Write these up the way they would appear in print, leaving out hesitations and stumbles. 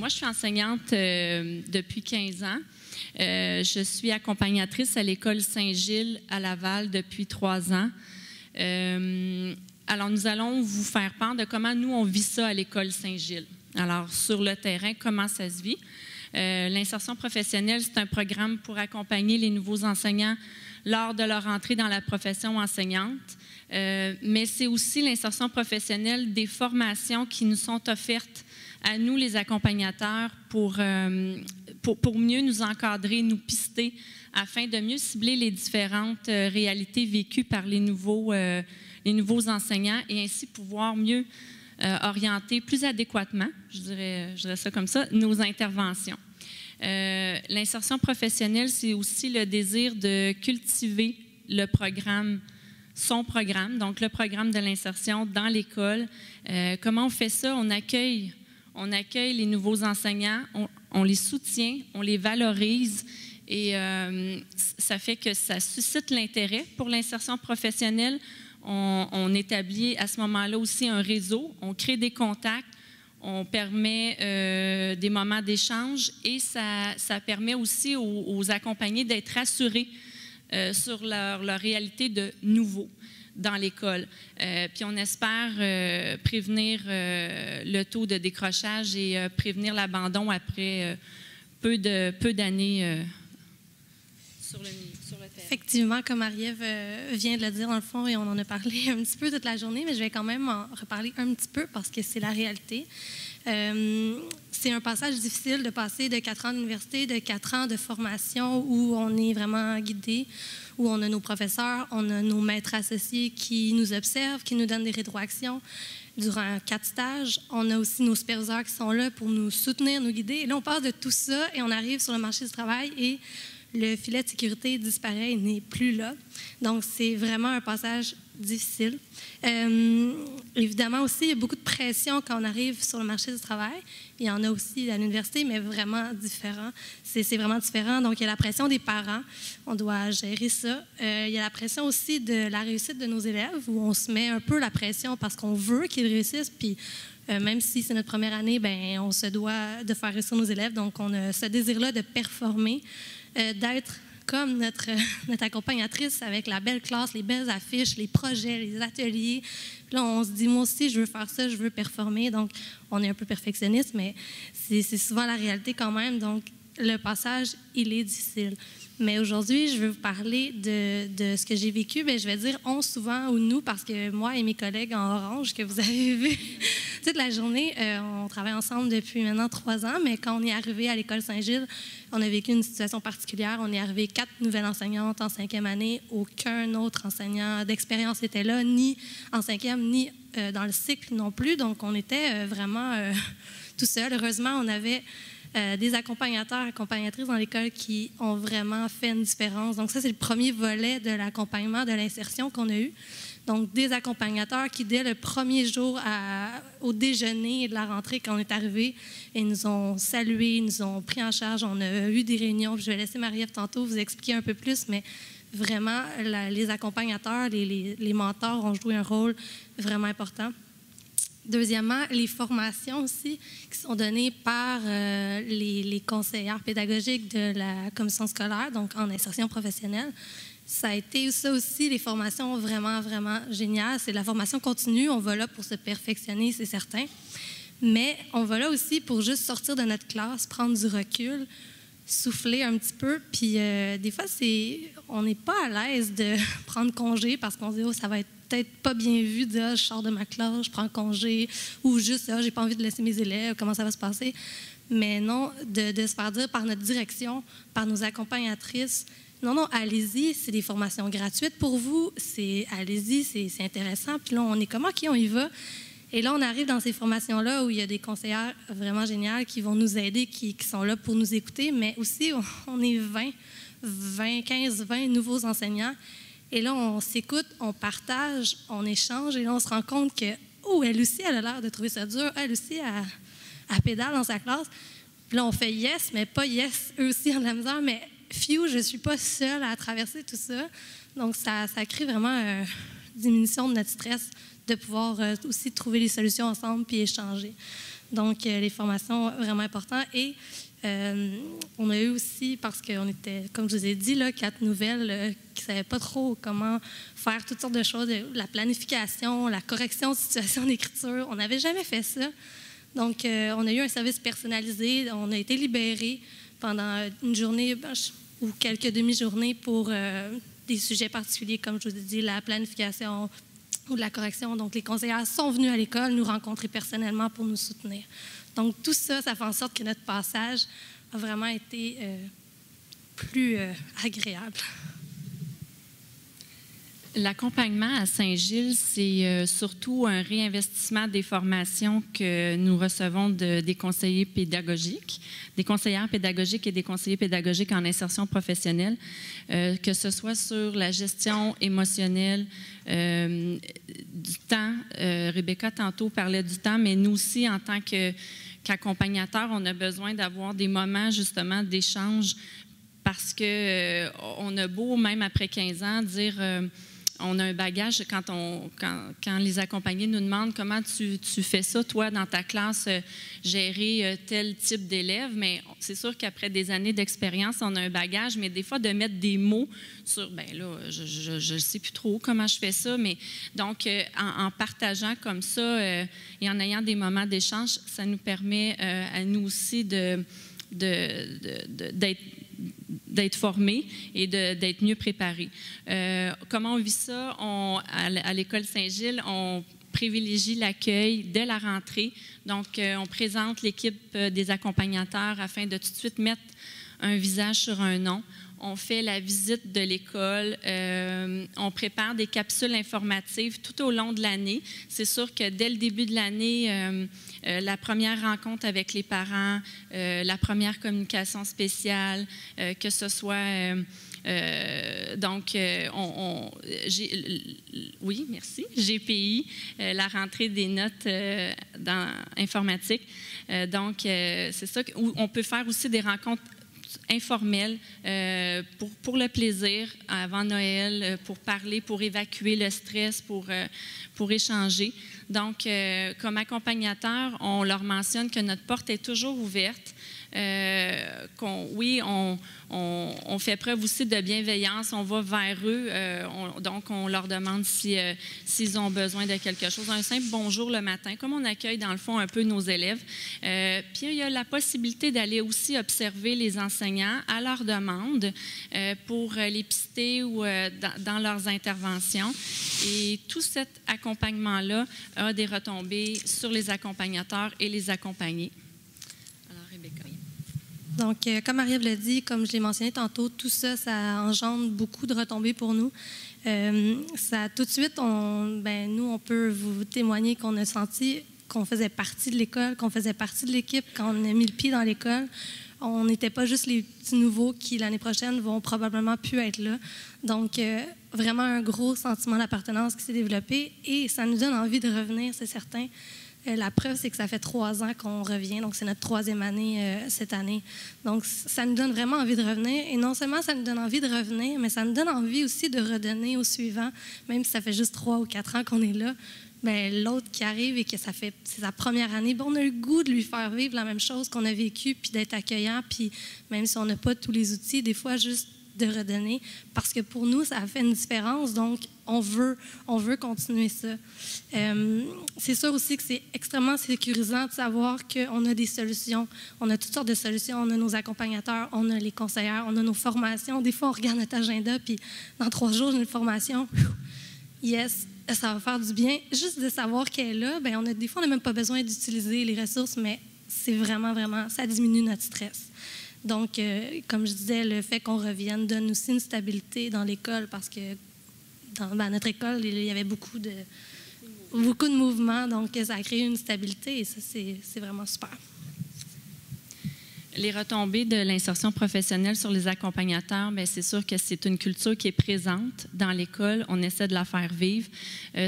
moi, je suis enseignante depuis 15 ans. Je suis accompagnatrice à l'École Saint-Gilles à Laval depuis 3 ans. Alors, nous allons vous faire part de comment nous, on vit ça à l'École Saint-Gilles. Alors, sur le terrain, comment ça se vit? L'insertion professionnelle, c'est un programme pour accompagner les nouveaux enseignants lors de leur entrée dans la profession enseignante. Mais c'est aussi l'insertion professionnelle des formations qui nous sont offertes à nous, les accompagnateurs, pour mieux nous encadrer, nous pister, afin de mieux cibler les différentes réalités vécues par les nouveaux enseignants et ainsi pouvoir mieux orienter plus adéquatement, je dirais ça comme ça, nos interventions. L'insertion professionnelle, c'est aussi le désir de cultiver le programme, son programme, donc le programme de l'insertion dans l'école. Comment on fait ça? On accueille les nouveaux enseignants, on les soutient, on les valorise et ça fait que ça suscite l'intérêt pour l'insertion professionnelle. On établit à ce moment-là aussi un réseau, on crée des contacts, on permet des moments d'échange et ça permet aussi aux accompagnés d'être rassurés sur leur réalité de nouveau dans l'école. Puis on espère prévenir le taux de décrochage et prévenir l'abandon après peu d'années sur le terrain. Effectivement, comme Marie-Ève vient de le dire, dans le fond, et on en a parlé un petit peu toute la journée, mais je vais quand même en reparler un petit peu parce que c'est la réalité. C'est un passage difficile de passer de 4 ans d'université, de 4 ans de formation où on est vraiment guidé, où on a nos professeurs, on a nos maîtres associés qui nous observent, qui nous donnent des rétroactions durant 4 stages. On a aussi nos superviseurs qui sont là pour nous soutenir, nous guider. Et là, on passe de tout ça et on arrive sur le marché du travail et le filet de sécurité disparaît et n'est plus là. Donc, c'est vraiment un passage difficile. Évidemment aussi, il y a beaucoup de pression quand on arrive sur le marché du travail. Il y en a aussi à l'université, mais vraiment différent. C'est vraiment différent. Donc, il y a la pression des parents. On doit gérer ça. Il y a la pression aussi de la réussite de nos élèves, où on se met un peu la pression parce qu'on veut qu'ils réussissent. Puis, même si c'est notre première année, bien, on se doit de faire réussir nos élèves. Donc, on a ce désir-là de performer, d'être comme notre accompagnatrice avec la belle classe, les belles affiches, les projets, les ateliers. Puis là, on se dit, moi aussi, je veux faire ça, je veux performer. Donc, on est un peu perfectionniste, mais c'est souvent la réalité quand même. Donc, le passage, il est difficile. Mais aujourd'hui, je veux vous parler de ce que j'ai vécu. Bien, je vais dire on souvent ou nous, parce que moi et mes collègues en orange que vous avez vu toute la journée, on travaille ensemble depuis maintenant 3 ans, mais quand on est arrivé à l'École Saint-Gilles, on a vécu une situation particulière. On est arrivé 4 nouvelles enseignantes en 5e année. Aucun autre enseignant d'expérience n'était là, ni en 5e, ni dans le cycle non plus. Donc, on était vraiment tout seul. Heureusement, on avait des accompagnateurs, accompagnatrices dans l'école qui ont vraiment fait une différence. Donc ça, c'est le premier volet de l'accompagnement, de l'insertion qu'on a eu. Donc, des accompagnateurs qui, dès le premier jour au déjeuner de la rentrée, quand on est arrivé, ils nous ont salués, ils nous ont pris en charge. On a eu des réunions. Je vais laisser Marie-Ève tantôt vous expliquer un peu plus, mais vraiment, les accompagnateurs, les mentors ont joué un rôle vraiment important. Deuxièmement, les formations aussi qui sont données par les conseillères pédagogiques de la commission scolaire, donc en insertion professionnelle. Ça a été ça aussi, les formations vraiment, vraiment géniales. C'est de la formation continue. On va là pour se perfectionner, c'est certain. Mais on va là aussi pour juste sortir de notre classe, prendre du recul, souffler un petit peu. Puis des fois, on n'est pas à l'aise de prendre congé parce qu'on se dit « Oh, ça va être peut-être pas bien vu de je sors de ma classe, je prends congé, ou juste j'ai pas envie de laisser mes élèves, comment ça va se passer. » Mais non, de se faire dire par notre direction, par nos accompagnatrices, non, allez-y, c'est des formations gratuites pour vous, allez-y, c'est intéressant. Puis là, on est comme, OK, on y va. Et là, on arrive dans ces formations-là où il y a des conseillères vraiment géniales qui vont nous aider, qui sont là pour nous écouter, mais aussi, on est 15, 20 nouveaux enseignants. Et là, on s'écoute, on partage, on échange, et là, on se rend compte que, oh, elle aussi, elle a l'air de trouver ça dur. Elle aussi, elle pédale dans sa classe. Puis là, on fait yes, mais pas yes, eux aussi ont de la misère, mais phew, je ne suis pas seule à traverser tout ça. Donc, ça crée vraiment une diminution de notre stress de pouvoir aussi trouver les solutions ensemble puis échanger. Donc, les formations, vraiment importantes. Et on a eu aussi, parce qu'on était, comme je vous ai dit, là, 4 nouvelles qui ne savaient pas trop comment faire toutes sortes de choses, la planification, la correction de situation d'écriture. On n'avait jamais fait ça. Donc, on a eu un service personnalisé. On a été libérés pendant une journée ou quelques demi-journées pour des sujets particuliers, comme je vous ai dit, la planification ou de la correction. Donc, les conseillères sont venues à l'école nous rencontrer personnellement pour nous soutenir. Donc, tout ça, ça fait en sorte que notre passage a vraiment été plus agréable. L'accompagnement à Saint-Gilles, c'est surtout un réinvestissement des formations que nous recevons des conseillers pédagogiques, des conseillères pédagogiques et des conseillers pédagogiques en insertion professionnelle, que ce soit sur la gestion émotionnelle, du temps. Rebecca, tantôt, parlait du temps, mais nous aussi, en tant qu'accompagnateurs, on a besoin d'avoir des moments, justement, d'échange parce qu'on a beau, même après 15 ans, dire... on a un bagage quand les accompagnés nous demandent comment tu fais ça, toi, dans ta classe, gérer tel type d'élève. Mais c'est sûr qu'après des années d'expérience, on a un bagage, mais des fois, de mettre des mots sur, bien là, je ne sais plus trop comment je fais ça. Mais donc, en partageant comme ça et en ayant des moments d'échange, ça nous permet à nous aussi d'être formés et d'être mieux préparés. Comment on vit ça? À l'École Saint-Gilles, on privilégie l'accueil dès la rentrée. Donc, on présente l'équipe des accompagnateurs afin de tout de suite mettre un visage sur un nom. On fait la visite de l'école. On prépare des capsules informatives tout au long de l'année. C'est sûr que dès le début de l'année, la première rencontre avec les parents, la première communication spéciale, que ce soit... oui, merci. GPI, la rentrée des notes dans informatique. Donc, c'est ça. On peut faire aussi des rencontres informelles pour le plaisir avant Noël, pour parler, pour évacuer le stress, pour échanger. Donc, comme accompagnateur, on leur mentionne que notre porte est toujours ouverte. On fait preuve aussi de bienveillance, on va vers eux, donc on leur demande s'ils ont besoin de quelque chose. Un simple bonjour le matin, comme on accueille dans le fond un peu nos élèves. Puis il y a la possibilité d'aller aussi observer les enseignants à leur demande pour les pister ou dans leurs interventions. Et tout cet accompagnement-là a des retombées sur les accompagnateurs et les accompagnés. Donc, comme Marie-Ève l'a dit, comme je l'ai mentionné tantôt, tout ça, ça engendre beaucoup de retombées pour nous. Ça, tout de suite, nous, on peut vous témoigner qu'on a senti qu'on faisait partie de l'école, qu'on faisait partie de l'équipe quand on a mis le pied dans l'école. On n'était pas juste les petits nouveaux qui, l'année prochaine, vont probablement plus être là. Donc, vraiment un gros sentiment d'appartenance qui s'est développé et ça nous donne envie de revenir, c'est certain. La preuve, c'est que ça fait 3 ans qu'on revient, donc c'est notre 3e année cette année. Donc, ça nous donne vraiment envie de revenir. Et non seulement ça nous donne envie de revenir, mais ça nous donne envie aussi de redonner au suivant, même si ça fait juste 3 ou 4 ans qu'on est là. Bien, l'autre qui arrive et que c'est sa première année, bien, on a le goût de lui faire vivre la même chose qu'on a vécu, puis d'être accueillant, puis même si on n'a pas tous les outils, des fois juste de redonner, parce que pour nous, ça a fait une différence, donc on veut continuer ça. C'est sûr aussi que c'est extrêmement sécurisant de savoir qu'on a des solutions, on a toutes sortes de solutions, on a nos accompagnateurs, on a les conseillères, on a nos formations. Des fois, on regarde notre agenda, puis dans 3 jours, j'ai une formation. Yes, ça va faire du bien. Juste de savoir qu'elle est là, bien, des fois, on n'a même pas besoin d'utiliser les ressources, mais c'est vraiment, ça diminue notre stress. Donc, comme je disais, le fait qu'on revienne donne aussi une stabilité dans l'école parce que dans notre école, il y avait beaucoup de mouvements, donc ça a créé une stabilité et ça, c'est vraiment super. Les retombées de l'insertion professionnelle sur les accompagnateurs, bien, c'est sûr que c'est une culture qui est présente dans l'école. On essaie de la faire vivre.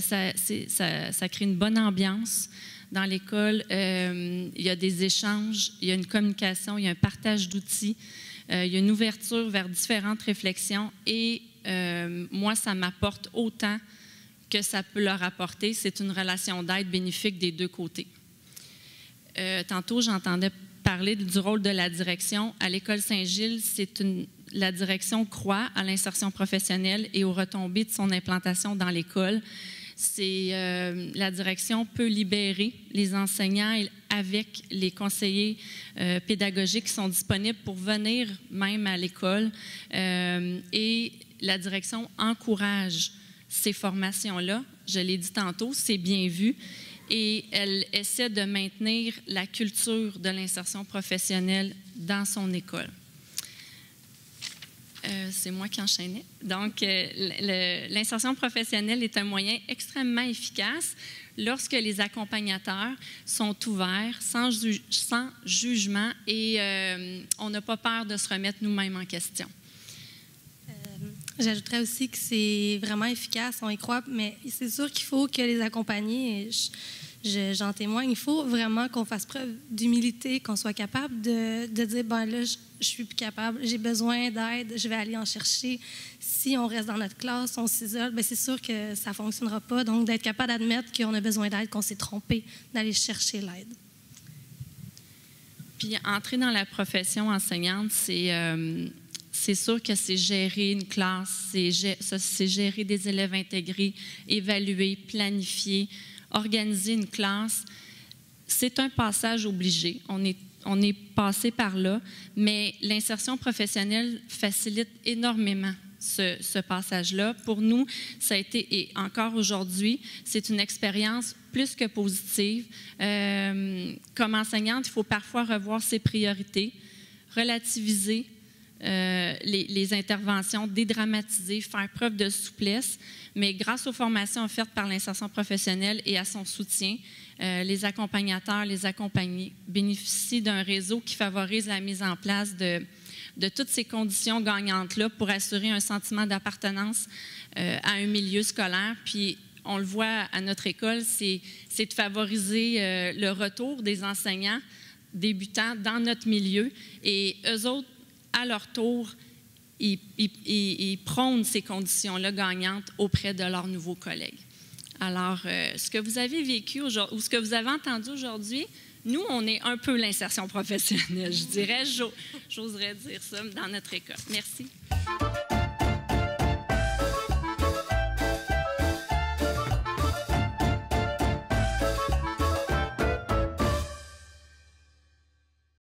Ça crée une bonne ambiance. Dans l'école, il y a des échanges, il y a une communication, il y a un partage d'outils, il y a une ouverture vers différentes réflexions et moi, ça m'apporte autant que ça peut leur apporter. C'est une relation d'aide bénéfique des 2 côtés. tantôt, j'entendais parler du rôle de la direction. À l'École Saint-Gilles, la direction croit à l'insertion professionnelle et aux retombées de son implantation dans l'école. La direction peut libérer les enseignants avec les conseillers pédagogiques qui sont disponibles pour venir même à l'école. Et la direction encourage ces formations-là. Je l'ai dit tantôt, c'est bien vu. Et elle essaie de maintenir la culture de l'insertion professionnelle dans son école. C'est moi qui enchaînais. Donc, l'insertion professionnelle est un moyen extrêmement efficace lorsque les accompagnateurs sont ouverts, sans jugement, et on n'a pas peur de se remettre nous-mêmes en question. J'ajouterais aussi que c'est vraiment efficace, on y croit, mais c'est sûr qu'il faut que les accompagnés, j'en témoigne, il faut vraiment qu'on fasse preuve d'humilité, qu'on soit capable de dire, ben là, je suis plus capable, j'ai besoin d'aide, je vais aller en chercher. Si on reste dans notre classe, on s'isole, bien c'est sûr que ça ne fonctionnera pas. Donc, d'être capable d'admettre qu'on a besoin d'aide, qu'on s'est trompé, d'aller chercher l'aide. Puis, entrer dans la profession enseignante, c'est sûr que c'est gérer une classe, c'est gérer des élèves intégrés, évaluer, planifier, organiser une classe. C'est un passage obligé. On est passé par là, mais l'insertion professionnelle facilite énormément ce passage-là. Pour nous, ça a été, et encore aujourd'hui, c'est une expérience plus que positive. Comme enseignante, il faut parfois revoir ses priorités, relativiser les interventions, dédramatiser, faire preuve de souplesse, mais grâce aux formations offertes par l'insertion professionnelle et à son soutien, les accompagnateurs, les accompagnés bénéficient d'un réseau qui favorise la mise en place de toutes ces conditions gagnantes-là pour assurer un sentiment d'appartenance à un milieu scolaire. Puis, on le voit à notre école, c'est de favoriser le retour des enseignants débutants dans notre milieu. Et eux autres, à leur tour, ils prônent ces conditions-là gagnantes auprès de leurs nouveaux collègues. Alors, ce que vous avez vécu aujourd'hui, ou ce que vous avez entendu aujourd'hui, nous, on est un peu l'insertion professionnelle, je dirais, j'oserais dire ça dans notre école. Merci.